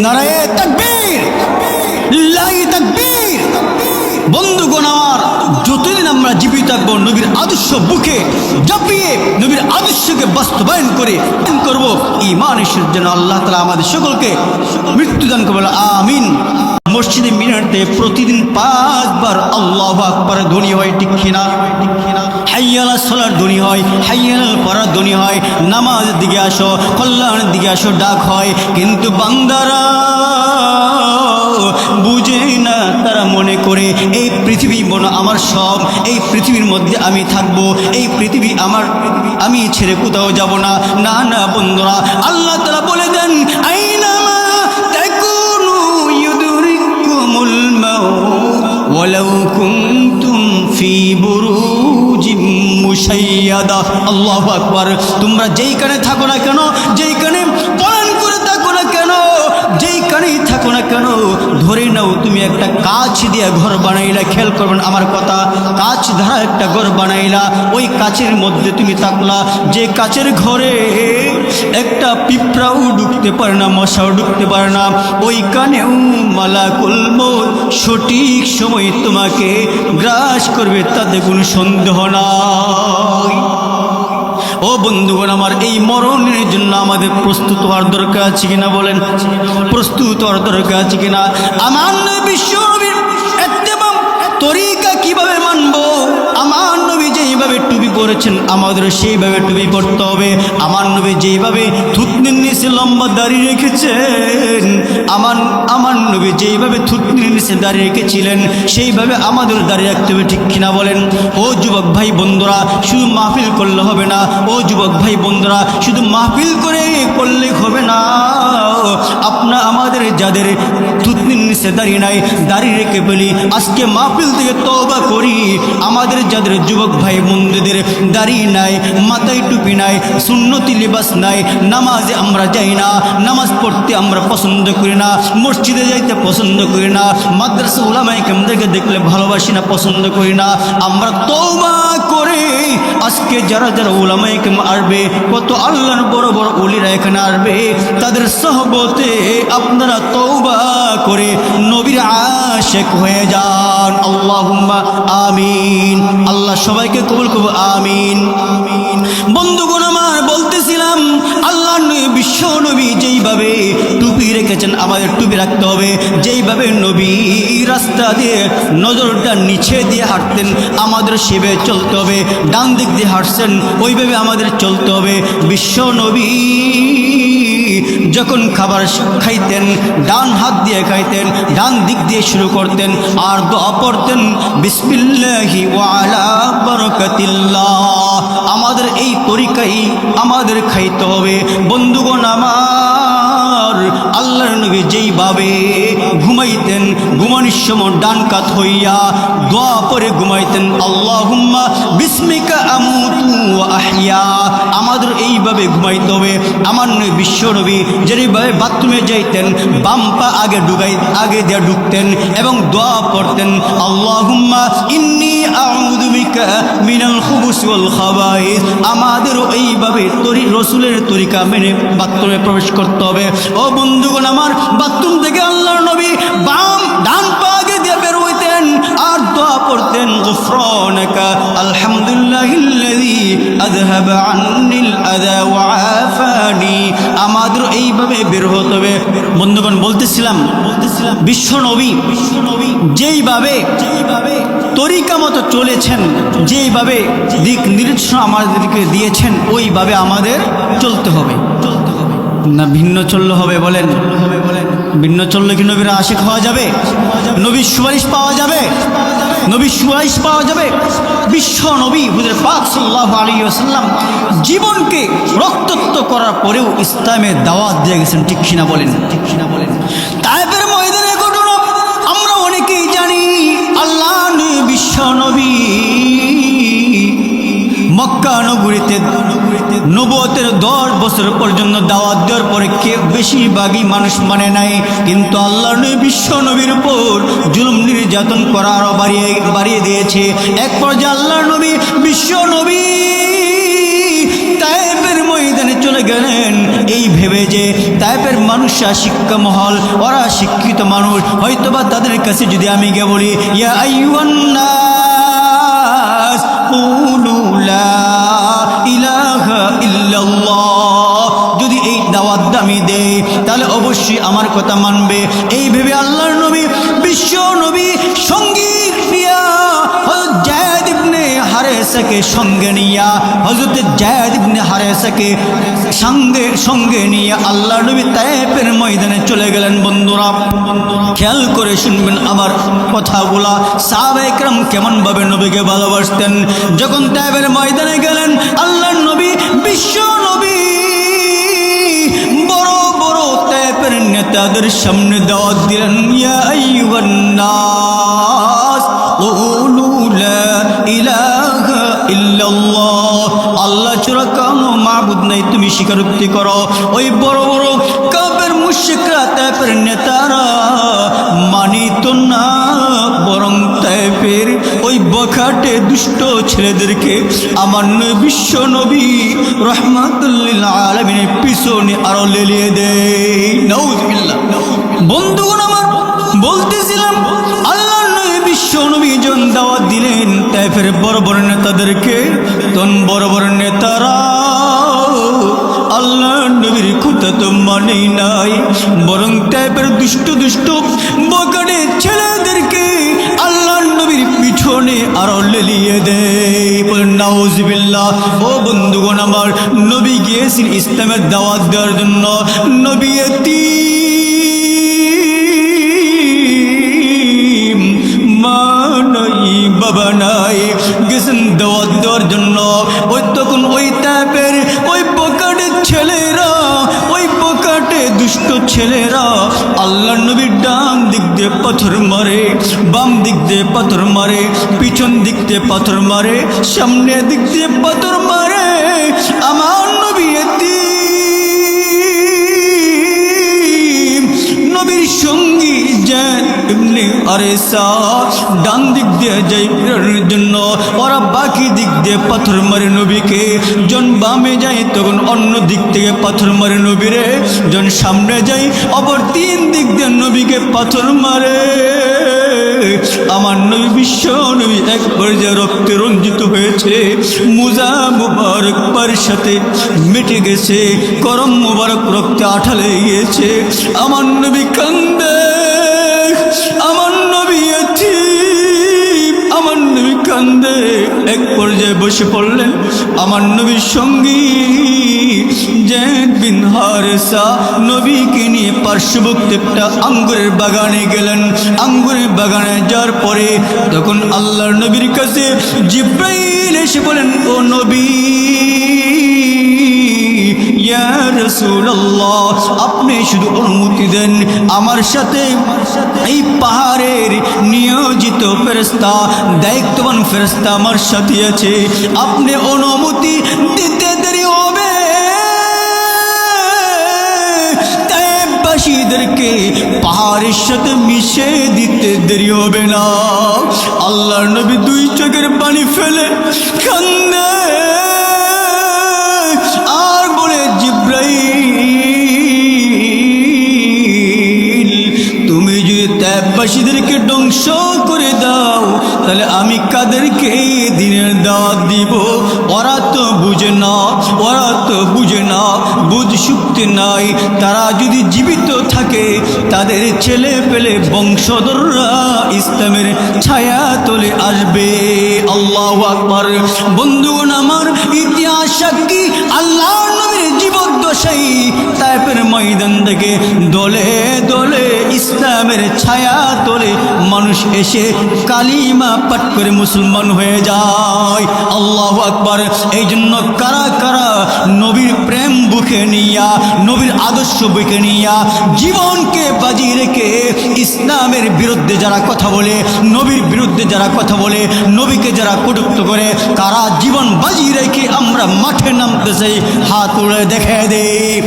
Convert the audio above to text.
নারায়ে তাকবীর, লিল্লাহি তাকবীর। বন্ধুগণ আমার, যতদিন আমরা জীবিত থাকবো নবীর আদর্শ বুকে ঝাঁপিয়ে নবীর আদর্শকে বাস্তবায়ন করে করব ঈমানের জন্য আল্লাহ তাআলা আমাদের সকলকে মৃত্যুদান করবেন, আমিন। মসজিদে মিনারতে প্রতিদিন 5 বার আল্লাহু আকবার ধ্বনি হয়, ঠিক কিনা? হাইয়া আলাস সালার ধ্বনি হয়, হাইয়া আলাল ফালাহ ধ্বনি হয়। নামাজের দিকে আসো, কল্যাণের দিকে আসো ডাক হয়। কিন্তু বান্দারা বুঝে না, তারা মনে করে এই পৃথিবী মনে আমার সব, এই পৃথিবীর মধ্যে আমি থাকবো, এই পৃথিবী আমার, আমি ছেড়ে কোথাও যাব না। না না বন্ধুরা, আল্লাহ তাআলা বলে দেন আইনামা তাকুনু ইউদরিকুমুল মাউত ওয়ালাউ কুনতুম ফি বুরুজিম মুশাইয়াদা। আল্লাহু আকবার। তোমরা যেইখানে থাকো না কেন, যেইখানে পলায়ন করে থাকো না কেন, যেইখানেই থাকো না কেন, ধরে নাও তুমি একটা কাঁচ দিয়ে ঘর বানাইলা। খেয়াল করবেন আমার কথা, কাঁচ ধারা একটা ঘর বানাইলা, ওই কাঁচের মধ্যে তুমি থাকলা। যে কাঁচের ঘরে একটা পিঁপড়াও ঢুকতে পারে না, মশাও ঢুকতে পারে না, ওইখানেও মালাকুল মউত সঠিক সময় তোমাকে গ্রাস করবে, তাতে কোনো সন্দেহ নাই। ও বন্ধুগণ আমার, এই মরণের জন্য আমাদের প্রস্তুত হওয়ার দরকার আছে কিনা বলেন? প্রস্তুত হওয়ার দরকার আছে কিনা? আমার বিশ্বনবীর ইত্তেবা তরিকা কিভাবে মানবো? আমার নবী যেইভাবে টুপি পরেছেন আমাদের সেইভাবে টুপি পরতে হবে। আমার নবী যেইভাবে থুতনির নিচে লম্বা দাড়ি রেখেছেন, আমার নবী যেইভাবে থুতনির নিচে দাড়ি রেখেছিলেন সেইভাবে আমাদের দাড়ি রাখতে হবে, ঠিক কিনা বলেন? ও যুবক ভাই বন্ধুরা, শুধু মাহফিল করলে হবে না। ও যুবক ভাই বন্ধুরা, শুধু মাহফিল করে করলে হবে না। আমাদের যাদের থুতনির নিচে দাড়ি নাই, দাড়ি রেখে বলি আজকে মাহফিল থেকে তওবা করি। আমাদের যাদের যুবক ভাই বন্ধুদের দাড়ি নাই, মাথায় টুপি নাই, সুন্নতি লিবাস নাই, নামাজে আমরা যাই না, নামাজ পড়তে আমরা পছন্দ করি না, মসজিদে যাইতে পছন্দ করি না, মাদ্রাসা উলামায়ে কেরামদেরকে দেখলে ভালোবাসি না, পছন্দ করি না। আমরা তওবা করে আজকে যারা যারা উলামায়ে কেরাম আসবে, কত আল্লাহর বড় বড় ওলিরা এখানে আসবে, তাদের সহবতে আপনারা তওবা করে নবীর আশিক হয়ে যান। আল্লাহুম্মা আমিন। আল্লাহ সবাইকে কবুল করুন, আমিন। বন্ধুগণ আমার, বলতেছিলাম আল্লাহ নবী, বিশ্ব নবী যেইভাবে টুপি রেখেছেন আমাদের টুপি রাখতে হবে। যেইভাবে নবী রাস্তা দিয়ে নজরটা নিচে দিয়ে হাঁটতেন আমাদের সেভাবে চলতে হবে। ডান দিক দিয়ে হাঁটছেন ওইভাবে আমাদের চলতে হবে। বিশ্ব নবী যখন খাবার খাইতেন ডান হাত দিয়ে খাইতেন, ডান দিক দিয়ে শুরু করতেন আর দোয়া পড়তেন বিসমিল্লাহি ওয়া আলা বারাকাতিল্লাহ। আমাদের এই তরিকাই আমাদের খাইতে হবে। বন্ধুগণ আমার, আল্লাহর নবী যেইভাবে ঘুমাইতেন, ঘুমানোর সময় ডান কাত হইয়া দোয়া পড়ে ঘুমাইতেন, আল্লাহুম্মা বিসমিকা আমুতু ওয়া আহইয়া। আমাদের এইভাবে ঘুমাইতে হবে। আমার নবী বিশ্ব নবী যেভাবে বাথরুমে যাইতেন বাম পা আগে দিয়ে ঢুকতেন এবং দোয়া পড়তেন, আল্লাহুম্মা ইন্নী আউযু বিকা মিনাল খুবুসি ওয়াল খাবাইস। আমাদেরও এইভাবে রসুলের তরিকা মেনে বাথরুমে প্রবেশ করতে হবে। ও বন্ধুগণ আমার, বাথরুম থেকে আল্লাহর নবী ডান পা আগে দিয়ে বের হইতেন আর দোয়া পড়তেন গুফরানাকা আলহামদুলিল্লাহিল্লাযী আযহাবা আন্নিল আযা ওয়া আফানি। আমাদের এইভাবে বের হতে হবে। বন্ধুগণ বলতেছিলাম বিশ্ব নবী যেইভাবে তরিকা মতো চলেছেন, যেইভাবে দিক নির্দেশনা আমাদেরকে দিয়েছেন ওইভাবে আমাদের চলতে হবে। না ভিন্ন চললে হবে বলেন? ভিন্ন চললে কি নবীর আশিক হওয়া যাবে? নবীর সুপারিশ পাওয়া যাবে? নবীর সুপারিশ পাওয়া যাবে? বিশ্ব নবী হুজুর পাক সাল্লাল্লাহু আলাইহি ওয়াসাল্লাম জীবনকে রক্তাক্ত করার পরেও ইসলামের দাওয়াত দিয়ে গেছেন, ঠিক কিনা বলেন? তায়েফের ময়দানের ঘটনা আমরা অনেকেই জানি। আল্লাহ বিশ্ব নবী মক্কা নগরীতে নবুয়তের 10 বছর পর্যন্ত দাওয়াত দেওয়ার পরে বেশিরভাগই মানুষ মানে নাই। কিন্তু আল্লাহর নবী বিশ্ব নবীর উপর জুলুম নির্যাতন করা আরো বাড়িয়ে দিয়েছে। এক পর্যায়ে আল্লাহর নবী বিশ্ব নবী তায়েফের ময়দানে চলে চলে গেলেন এই ভেবে যে তাইফের মানুষরা শিক্ষা মহল, ওরা শিক্ষিত মানুষ, হয়তোবা তাদের কাছে যদি আমি গিয়ে বলি ইয়া আইয়ুহান নাস কুলু লা ইলাহা ইল্লাল্লাহ, যদি এই দাওয়াত আমি দেই তাহলে অবশ্যই আমার কথা মানবে। এই ভেবে আল্লাহর নবী, বিশ্ব নবী সঙ্গী নিয়া হযরত যায়েদ ইবনে হারেসাকে সঙ্গে নিয়া, হযরত যায়েদ ইবনে হারেসাকে সঙ্গে নিয়ে আল্লাহর নবী তায়েফের ময়দানে চলে গেলেন। বন্ধুরা খেয়াল করে শুনবেন আমার কথাগুলা, সাহাবায়ে কেরাম কেমন ভাবে নবীকে ভালোবাসতেন। যখন তায়েফের ময়দানে গেলেন আল্লাহর নবী, বিশ্ব নবী বড় বড় তায়েফের নেতাদের সামনে দাওয়াত দিলেন, ইয়া আইয়ুহান নাস কুলু লা ইলাহা ইল্লাল্লাহ, আল্লাহ ছাড়া কোনো মাবুদ নাই, তুমি স্বীকারোক্তি করো। ওই বড় বড় কাফের মুশরিকরা, তায়েফের নেতারা মানিত না, বরং তায়েফের ওই বখাটে দুষ্ট ছেলেদেরকে আমার বিশ্ব নবী রাহমাতুল লিল আলামিনের পিছনে আরো লেলিয়ে দেয়। নাউযুবিল্লাহ। বন্ধুগণ আমার, বলতেছিলাম আল্লাহর নবী বিশ্ব নবী জন দাওয়াত দিলেন তায়েফের বড় বড় নেতাদেরকে, তখন বড় বড় নেতারা আল্লাহর নবীর কথা তো মানেই নাই, বরং তায়েফের দুষ্ট দুষ্ট বখাটে ছেলেদেরকে আল্লাহর নবীর পিছনে আরো লেলিয়ে দেয়। বলেন নাউযুবিল্লাহ। ও বন্ধুগণ আমার, নবী গিয়েছেন ইসলামের দাওয়াত দেওয়ার জন্য, নবী এতিম, মা নাই বাবা নাই, গেছেন দাওয়াত দেওয়ার জন্য। ওই তখন ওই তায়েফের ওই বখাটে ছেলেরা, ওই বখাটে দুষ্ট ছেলেরা আল্লাহর নবীর ডান দিক দিয়ে পাথর মারে, বাম দিক দিয়ে পাথর মারে, পিছন দিক দিয়ে পাথর মারে, সামনে দিক দিয়ে পাথর মারে। আমার নবী এতিম, নবীর সঙ্গী যায়েদ ইবনে হারেসা ডান দিক দিয়ে যাই ফেরানোর জন্য, ওরা বাকি দিক দিয়ে পাথর মারে নবীকে। জন বামে যায় তখন অন্য দিক থেকে পাথর মারে নবীরে, জন সামনে যাই অপর তিন দিক দিয়ে নবীকে পাথর মারে। আমার নবী বিশ্ব নবী এক পর্যায়ে রক্তে রঞ্জিত হয়েছে, মুজা মুবারক পার সাথে মিটে গেছে, করম মুবারক রক্তে আঠালে গিয়েছে। আমার নবী কান্দে, আমার নবী এতিম, আমার নবী কান্দে। এক পর্যায়ে বসে পড়লেন আমার নবীর সঙ্গী যায়েদ বিন হারেসা, নবীকে নিয়ে পার্শ্ববর্তী একটা আঙ্গুরের বাগানে গেলেন। আঙ্গুরের বাগানে যাওয়ার পরে তখন আল্লাহর নবীর কাছে জিব্রাইল এসে বলেন, ও নবী, ইয়া রাসূলুল্লাহ, আপনি শুধু অনুমতি দেন, আমার সাথে এই পাহাড়ের নিয়োজিত ফেরেশতা, দায়িত্ববান ফেরেশতা আমার সাথে আছে, আপনি অনুমতি দিতে দেরি হবে, তায়েফবাসীদেরকে পাহাড়ের সাথে মিশে দিতে দেরি হবে না। আল্লাহর নবী দুই চোখের পানি ফেলে কান্দে আর বলে, জিব্রাইল, তুমি যদি তায়েফবাসীদেরকে ধ্বংস করে দাও তাহলে আমি কাদেরকে দিনের দাওয়াত দিব? ওরা তো বুঝে না, ওরা তো বুঝে না, বুঝ শক্তি নাই। তারা যদি জীবিত থাকে তাদের ছেলে পেলে বংশধররা ইসলামের ছায়া তলে আসবে। আল্লাহু আকবার। বন্ধুগণ আমার, ইতিহাস সাক্ষী আল্লাহর নবীর জীবদ্দশাই তায়েফের ময়দান থেকে দলে দলে ইসলামের ছায়া তলে মানুষ এসে কালিমা পাঠ করে মুসলমান হয়ে যায়। আল্লাহু আকবার। এই জন্য কারা কারা নবীর প্রেম বুকে নিয়া, নবীর আদর্শ বুকে নিয়া জীবনকে বাজি রেখে ইসলামের বিরুদ্ধে যারা কথা বলে, নবীর বিরুদ্ধে যারা কথা বলে, নবীকে যারা কটূক্তি করে, কারা জীবন বাজি রেখে আমরা মাঠে নামতে চাই, হাত তুলে দেখে দেই।